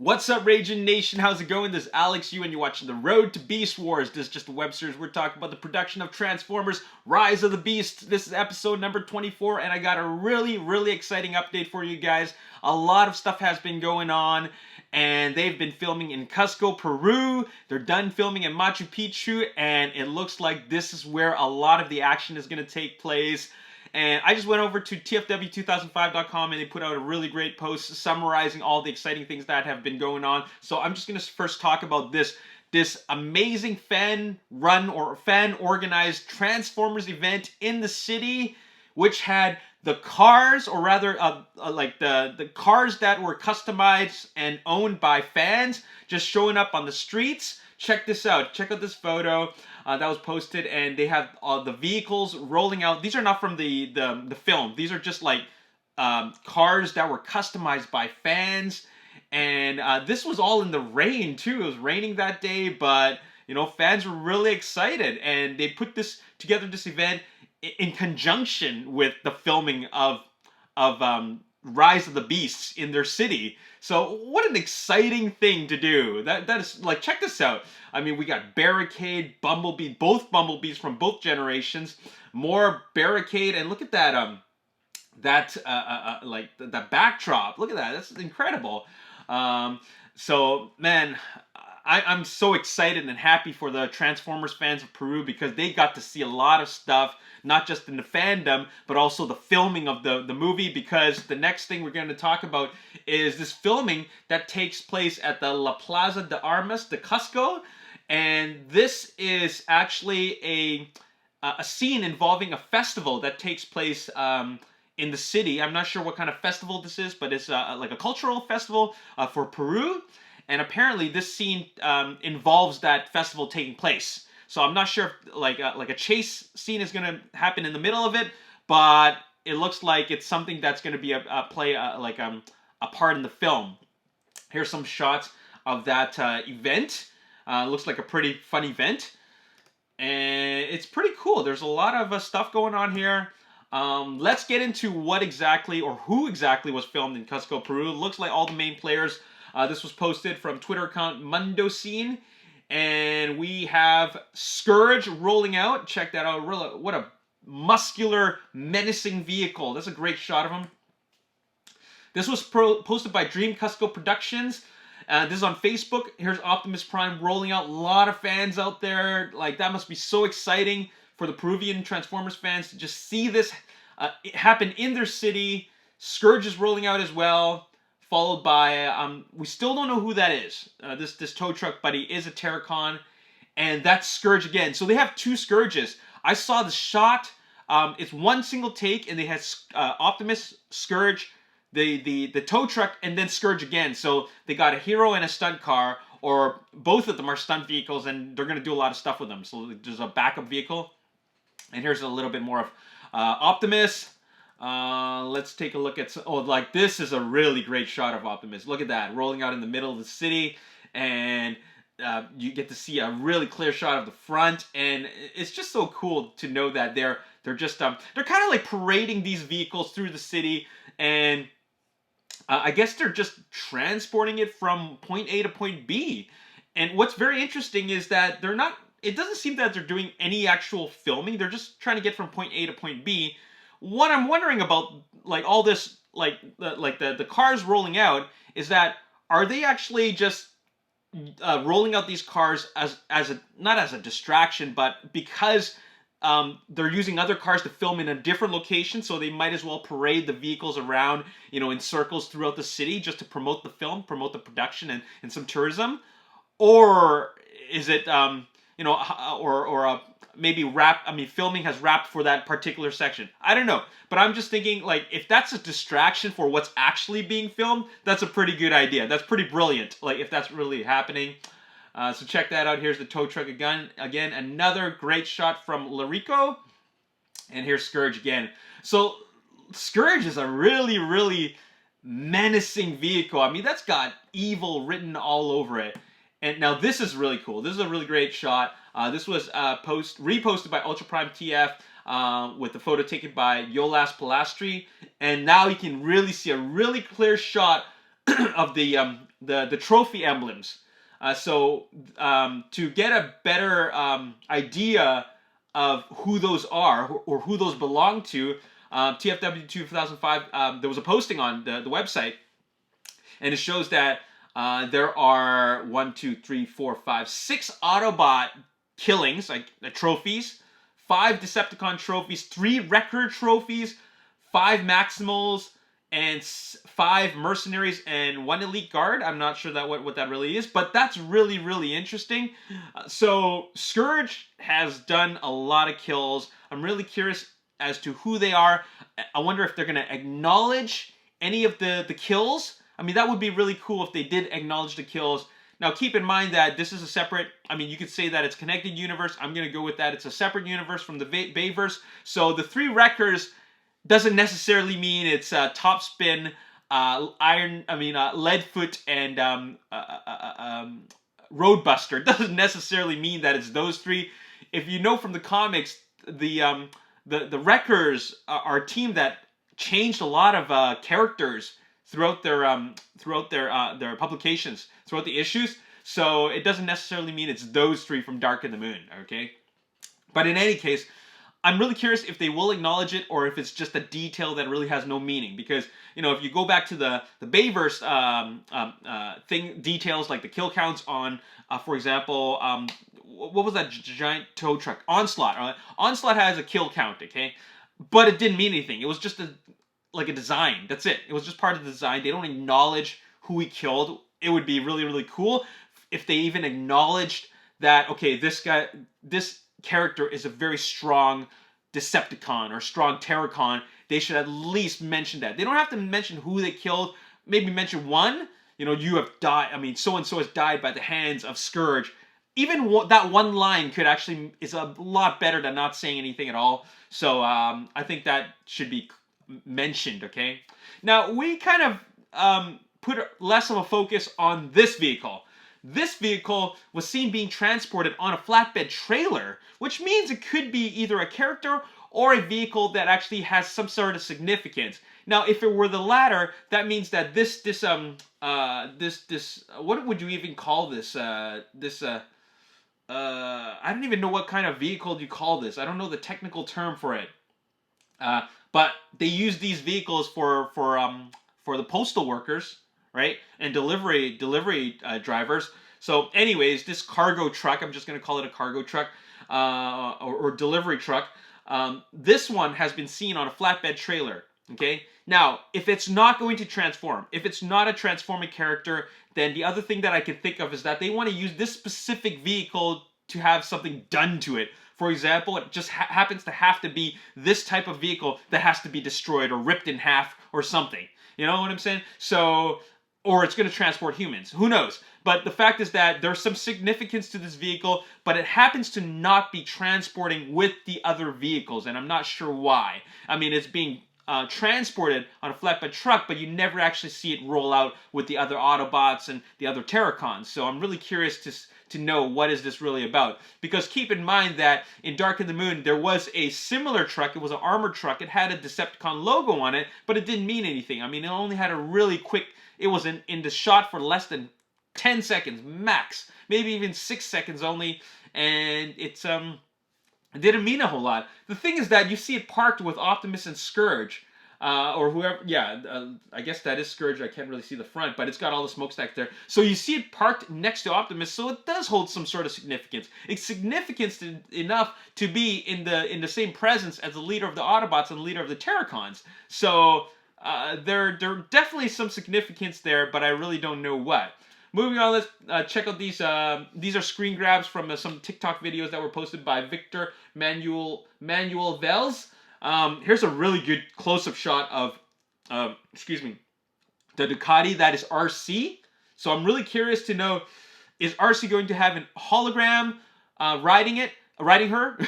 What's up, Ragin Nation? How's it going? This is Alex Yu, and you're watching The Road to Beast Wars. This is just a web series. We're talking about the production of Transformers Rise of the Beast. This is episode number 24, and I got a really exciting update for you guys. A lot of stuff has been going on, and they've been filming in Cusco, Peru. They're done filming in Machu Picchu, and it looks like this is where a lot of the action is going to take place. And I just went over to tfw2005.com and they put out a really great post summarizing all the exciting things that have been going on. So I'm just going to first talk about this amazing fan-run or fan-organized Transformers event in the city, which had the cars, or rather like the cars that were customized and owned by fans just showing up on the streets. Check this out. Check out this photo that was posted, and they have the vehicles rolling out. These are not from the film. These are just like cars that were customized by fans, and this was all in the rain too. It was raining that day, but you know, fans were really excited, and they put this together, this event, in conjunction with the filming of Rise of the Beasts in their city. So what an exciting thing to do. That is, like, check this out. I mean, we got Barricade, Bumblebee, both Bumblebees from both generations, more Barricade, and look at that like the backdrop. Look at that. That's incredible. So man, I'm so excited and happy for the Transformers fans of Peru, because they got to see a lot of stuff, not just in the fandom, but also the filming of the movie, because the next thing we're going to talk about is this filming that takes place at the La Plaza de Armas de Cusco, and this is actually a scene involving a festival that takes place in the city. I'm not sure what kind of festival this is, but it's like a cultural festival for Peru. And apparently this scene involves that festival taking place. So I'm not sure if like a chase scene is going to happen in the middle of it, but it looks like it's something that's going to be a part in the film. Here's some shots of that event. Looks like a pretty fun event, and it's pretty cool. There's a lot of stuff going on here. Let's get into what exactly, or who exactly was filmed in Cusco, Peru. It looks like all the main players. This was posted from Twitter account Mundocene, and we have SCOURGE rolling out. Check that out. What a muscular, menacing vehicle. That's a great shot of him. This was posted by Dream Cusco Productions. This is on Facebook. Here's Optimus Prime rolling out. A lot of fans out there. Like, that must be so exciting for the Peruvian Transformers fans to just see this happen in their city. SCOURGE is rolling out as well, followed by, we still don't know who that is. This tow truck buddy is a Terracon, and that's SCOURGE again. So they have two SCOURGEs. I saw the shot. It's one single take, and they had Optimus, SCOURGE, the tow truck, and then SCOURGE again. So they got a hero and a stunt car, or both of them are stunt vehicles, and they're going to do a lot of stuff with them. So there's a backup vehicle. And here's a little bit more of Optimus. Let's take a look at, like, this is a really great shot of Optimus. Look at that, rolling out in the middle of the city, and you get to see a really clear shot of the front, and it's just so cool to know that they're just they're kind of like parading these vehicles through the city, and I guess they're just transporting it from point A to point B. And what's very interesting is that they're not, it doesn't seem that they're doing any actual filming. They're just trying to get from point A to point B. What I'm wondering about, like, all this, like the cars rolling out, is that, are they actually just rolling out these cars as a, not as a distraction, but because they're using other cars to film in a different location, so they might as well parade the vehicles around, you know, in circles throughout the city just to promote the film, promote the production, and some tourism? Or is it, you know, or maybe filming has wrapped for that particular section? I don't know. But I'm just thinking, like, if that's a distraction for what's actually being filmed, that's a pretty good idea. That's pretty brilliant, like, if that's really happening. So check that out. Here's the tow truck again. Another great shot from Larico. And here's SCOURGE again. So SCOURGE is a really menacing vehicle. I mean, that's got evil written all over it. And now this is really cool. This is a really great shot. This was reposted by Ultra Prime TF with the photo taken by Yolas Palastri. And now you can really see a really clear shot of the the trophy emblems. To get a better idea of who those are or who those belong to, TFW 2005, there was a posting on the website, and it shows that there are 1, 2, 3, 4, 5, 6 Autobot killings, like trophies, 5 Decepticon trophies, 3 Wrecker trophies, 5 Maximals, and 5 mercenaries and 1 elite guard. I'm not sure that what that really is, but that's really, really interesting. So Scourge has done a lot of kills. I'm really curious as to who they are. I wonder if they're going to acknowledge any of the kills. I mean, that would be really cool if they did acknowledge the kills. Now, keep in mind that this is a separate, I mean, you could say that it's connected universe. I'm going to go with that. It's a separate universe from the Bayverse. So the 3 Wreckers doesn't necessarily mean it's Topspin, Leadfoot, and Roadbuster. It doesn't necessarily mean that it's those 3. If you know from the comics, the Wreckers are a team that changed a lot of characters throughout their publications, throughout the issues. So it doesn't necessarily mean it's those 3 from Dark in the Moon, okay? But in any case, I'm really curious if they will acknowledge it or if it's just a detail that really has no meaning. Because, you know, if you go back to the Bayverse details like the kill counts on, for example, what was that giant tow truck? Onslaught. Onslaught has a kill count, okay? But it didn't mean anything. It was just like a design. That's it. It was just part of the design. They don't acknowledge who he killed. It would be really, really cool if they even acknowledged that, okay, this character is a very strong Decepticon or strong Terracon. They should at least mention that. They don't have to mention who they killed. Maybe mention one. You know, you have died. I mean, so-and-so has died by the hands of Scourge. Even that one line is a lot better than not saying anything at all. So I think that should be mentioned, okay? Now, we kind of put less of a focus on this vehicle. This vehicle was seen being transported on a flatbed trailer, which means it could be either a character or a vehicle that actually has some sort of significance. Now, if it were the latter, that means that this what would you even call this? I don't even know what kind of vehicle you call this. I don't know the technical term for it. But they use these vehicles for the postal workers, right? And delivery drivers. So anyways, this cargo truck, I'm just going to call it a cargo truck, or delivery truck. This one has been seen on a flatbed trailer, okay? Now, if it's not going to transform, if it's not a transforming character, then the other thing that I can think of is that they want to use this specific vehicle to have something done to it. For example, it just happens to have to be this type of vehicle that has to be destroyed or ripped in half or something. You know what I'm saying? So, or it's going to transport humans. Who knows? But the fact is that there's some significance to this vehicle, but it happens to not be transporting with the other vehicles, and I'm not sure why. I mean, it's being transported on a flatbed truck, but you never actually see it roll out with the other Autobots and the other Terracons. So I'm really curious to know what is this really about. Because keep in mind that in Dark in the Moon, there was a similar truck. It was an armored truck. It had a Decepticon logo on it, but it didn't mean anything. I mean, it only had a really quick... It was in the shot for less than 10 seconds, max. Maybe even 6 seconds only. And it's... It didn't mean a whole lot. The thing is that you see it parked with Optimus and Scourge. Or whoever, I guess that is Scourge. I can't really see the front, but it's got all the smokestacks there. So you see it parked next to Optimus, so it does hold some sort of significance. It's significant enough to be in the same presence as the leader of the Autobots and the leader of the Terracons. So there definitely some significance there, but I really don't know what. Moving on, let's check out these. These are screen grabs from some TikTok videos that were posted by Victor Manuel Vels. Here's a really good close-up shot of, the Ducati that is RC. So I'm really curious to know, is RC going to have a hologram riding her,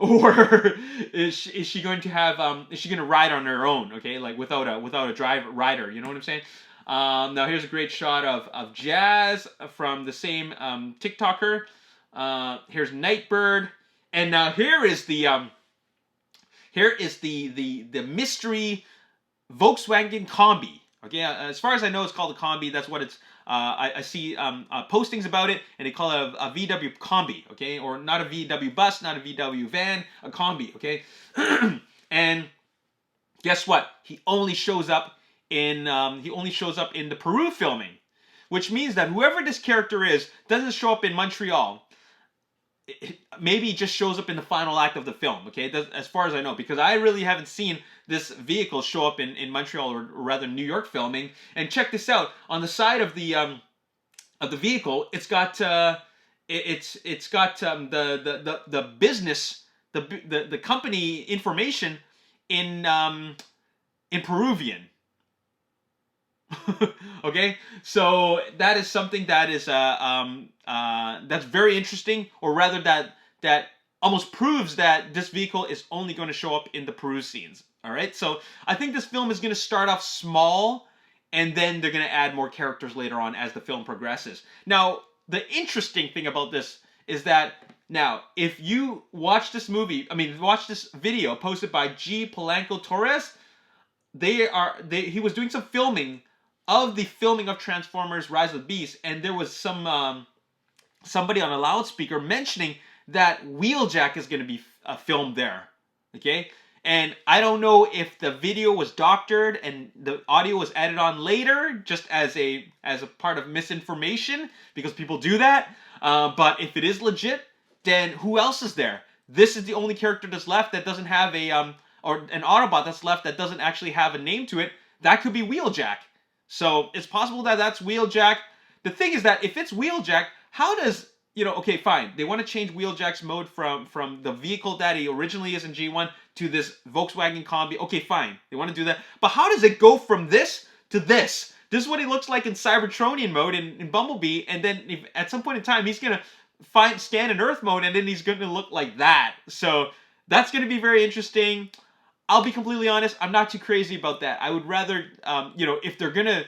or is she going to have is she going to ride on her own? Okay, like without a rider. You know what I'm saying? Now here's a great shot of Jazz from the same TikToker. Here's Nightbird, and now here is the mystery Volkswagen Combi. Okay, as far as I know, it's called a Combi. That's what it's I see postings about it, and they call it a VW combi, okay, or not a VW bus, not a VW van, a combi, okay. And guess what? He only shows up in the Peru filming, which means that whoever this character is doesn't show up in Montreal. Maybe he just shows up in the final act of the film, okay? As far as I know, because I really haven't seen this vehicle show up in Montreal, or rather New York filming. And check this out: on the side of the vehicle, it's got it's got the business, the company information in Peruvian. Okay, so that is something that is that's very interesting, or rather that almost proves that this vehicle is only going to show up in the Peru scenes. All right, so I think this film is going to start off small, and then they're going to add more characters later on as the film progresses. Now, the interesting thing about this is that now, if you watch this watch this video posted by G. Polanco Torres, he was doing some filming of the filming of Transformers Rise of the Beast, and there was somebody on a loudspeaker mentioning that Wheeljack is going to be filmed there. Okay? And I don't know if the video was doctored and the audio was added on later, just as a part of misinformation, because people do that. But if it is legit, then who else is there? This is the only character that's left that doesn't have or an Autobot that's left that doesn't actually have a name to it. That could be Wheeljack. So it's possible that that's Wheeljack. The thing is that if it's Wheeljack, how does, okay, fine. They want to change Wheeljack's mode from the vehicle that he originally is in G1 to this Volkswagen Combi. Okay, fine. They want to do that. But how does it go from this to this? This is what he looks like in Cybertronian mode in Bumblebee, and then at some point in time, he's going to stand in Earth mode, and then he's going to look like that. So that's going to be very interesting. I'll be completely honest, I'm not too crazy about that. I would rather, if they're going to,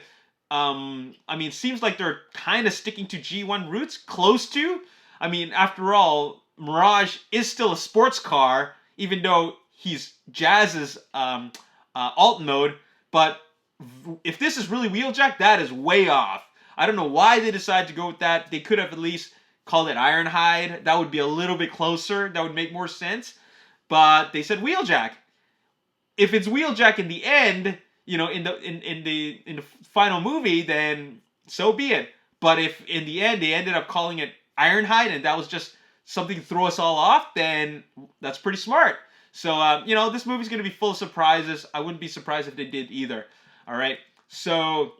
it seems like they're kind of sticking to G1 roots, close to. After all, Mirage is still a sports car, even though he's Jazz's alt mode. But if this is really Wheeljack, that is way off. I don't know why they decided to go with that. They could have at least called it Ironhide. That would be a little bit closer. That would make more sense. But they said Wheeljack. If it's Wheeljack in the end, in the final movie, then so be it. But if in the end they ended up calling it Ironhide and that was just something to throw us all off, then that's pretty smart. So this movie's going to be full of surprises. I wouldn't be surprised if they did either. All right. So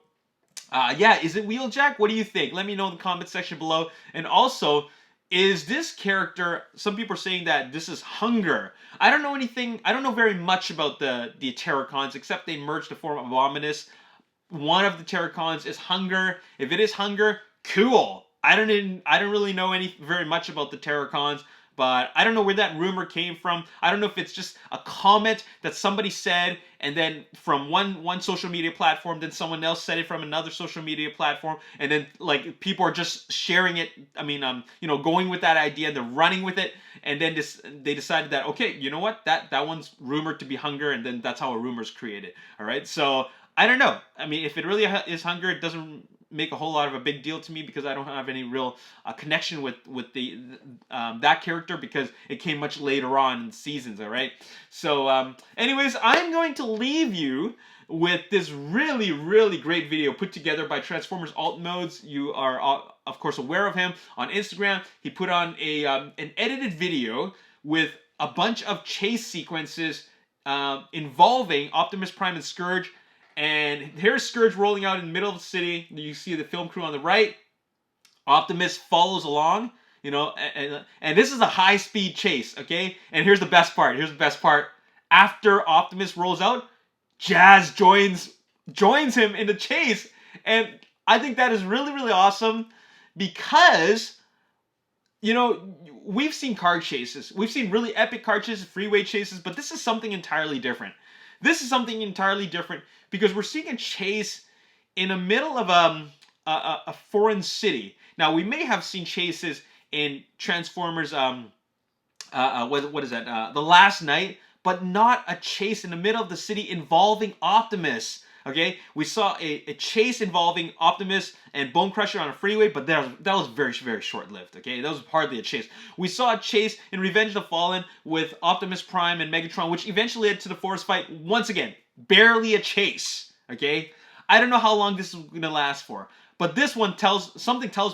is it Wheeljack? What do you think? Let me know in the comment section below. And also, is this character, some people are saying that this is Hunger. I don't know anything, I don't know very much about the Terracons, except they merged to form Abominus. One of the Terracons is Hunger. If it is Hunger, cool. I don't really know very much about the Terracons, but I don't know where that rumor came from. I don't know if it's just a comment that somebody said, and then from one social media platform, then someone else said it from another social media platform, and then people are just sharing it. Going with that idea, they're running with it, and then they decided that, okay, you know what, that one's rumored to be Hunger, and then that's how a rumor's created. All right, so I don't know. If it really is Hunger, it doesn't make a whole lot of a big deal to me, because I don't have any real connection with that character, because it came much later on in seasons. All right, so anyways, I'm going to leave you with this really, really great video put together by Transformers Alt Modes. You are of course aware of him on Instagram. He put on an edited video with a bunch of chase sequences involving Optimus Prime and Scourge. And here's Scourge rolling out in the middle of the city. You see the film crew on the right. Optimus follows along, and this is a high-speed chase, okay? And here's the best part. After Optimus rolls out, Jazz joins him in the chase. And I think that is really, really awesome, because, we've seen car chases. We've seen really epic car chases, freeway chases, but this is something entirely different. Because we're seeing a chase in the middle of a foreign city. Now, we may have seen chases in Transformers, what is that? The Last Night, but not a chase in the middle of the city involving Optimus. Okay, we saw a chase involving Optimus and Bone Crusher on a freeway, but that was very, very short-lived. Okay, that was hardly a chase. We saw a chase in Revenge of the Fallen with Optimus Prime and Megatron, which eventually led to the forest fight. Once again, barely a chase. Okay, I don't know how long this is gonna last for. But this one tells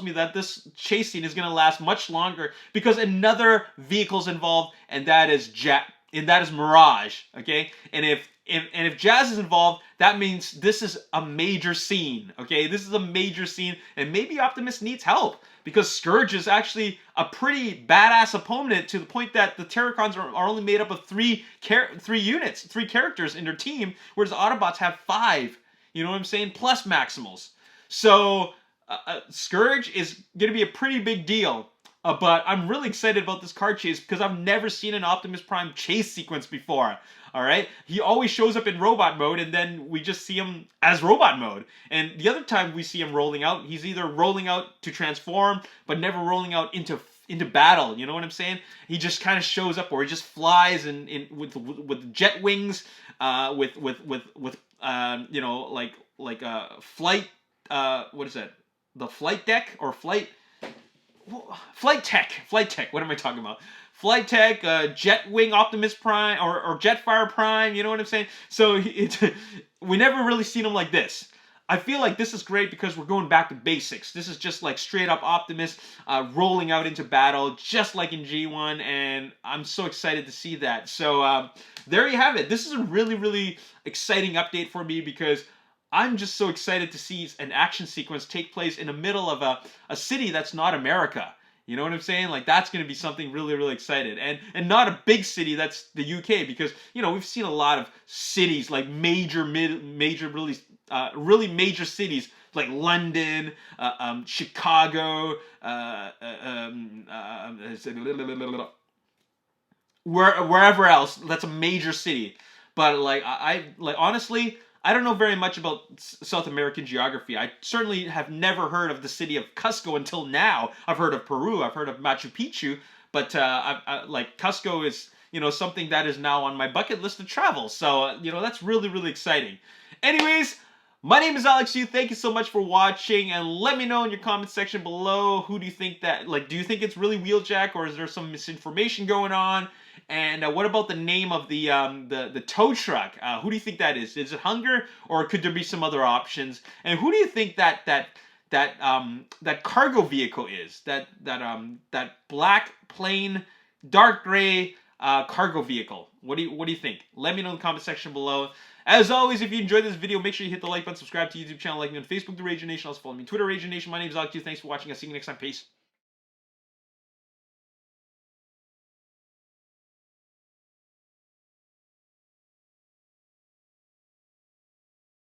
me that this chase scene is going to last much longer because another vehicle's involved, and that is Mirage. Okay, and if Jazz is involved, that means this is a major scene. Okay, this is a major scene, and maybe Optimus needs help because Scourge is actually a pretty badass opponent to the point that the Terracons are only made up of three characters in their team, whereas the Autobots have 5. You know what I'm saying? Plus Maximals. So, Scourge is going to be a pretty big deal. But I'm really excited about this car chase because I've never seen an Optimus Prime chase sequence before. Alright? He always shows up in robot mode and then we just see him as robot mode. And the other time we see him rolling out, he's either rolling out to transform, but never rolling out into battle. You know what I'm saying? He just kind of shows up, or he just flies with jet wings, with you know, like flight. What is that? The flight deck or flight tech. What am I talking about? Flight tech, jet wing Optimus Prime or Jetfire Prime. You know what I'm saying? So we never really seen him like this. I feel like this is great because we're going back to basics. This is just like straight up Optimus rolling out into battle, just like in G1, and I'm so excited to see that. So there you have it. This is a really, really exciting update for me because I'm just so excited to see an action sequence take place in the middle of a city that's not America. You know what I'm saying? Like, that's going to be something really, really excited. And not a big city that's the UK, because, you know, we've seen a lot of cities, like really major cities, like London, Chicago, wherever else, that's a major city. But, like, honestly, I don't know very much about South American geography. I certainly have never heard of the city of Cusco until now. I've heard of Peru. I've heard of Machu Picchu. But like Cusco is, you know, something that is now on my bucket list to travel. So, you know, that's really, really exciting. Anyways, my name is Alex Yu. Thank you so much for watching. And let me know in your comment section below, who do you think that, like, do you think it's really Wheeljack, or is there some misinformation going on? And what about the name of the tow truck? Who do you think that is? Is it Hunger, or could there be some other options? And who do you think that cargo vehicle is? That black, plain, dark gray cargo vehicle. What do you think? Let me know in the comment section below. As always, if you enjoyed this video, make sure you hit the like button, subscribe to the YouTube channel, like me on Facebook, The Ragin Nation. Also follow me on Twitter, Ragin Nation. My name is Alex Yu. Thanks for watching. I'll see you next time. Peace.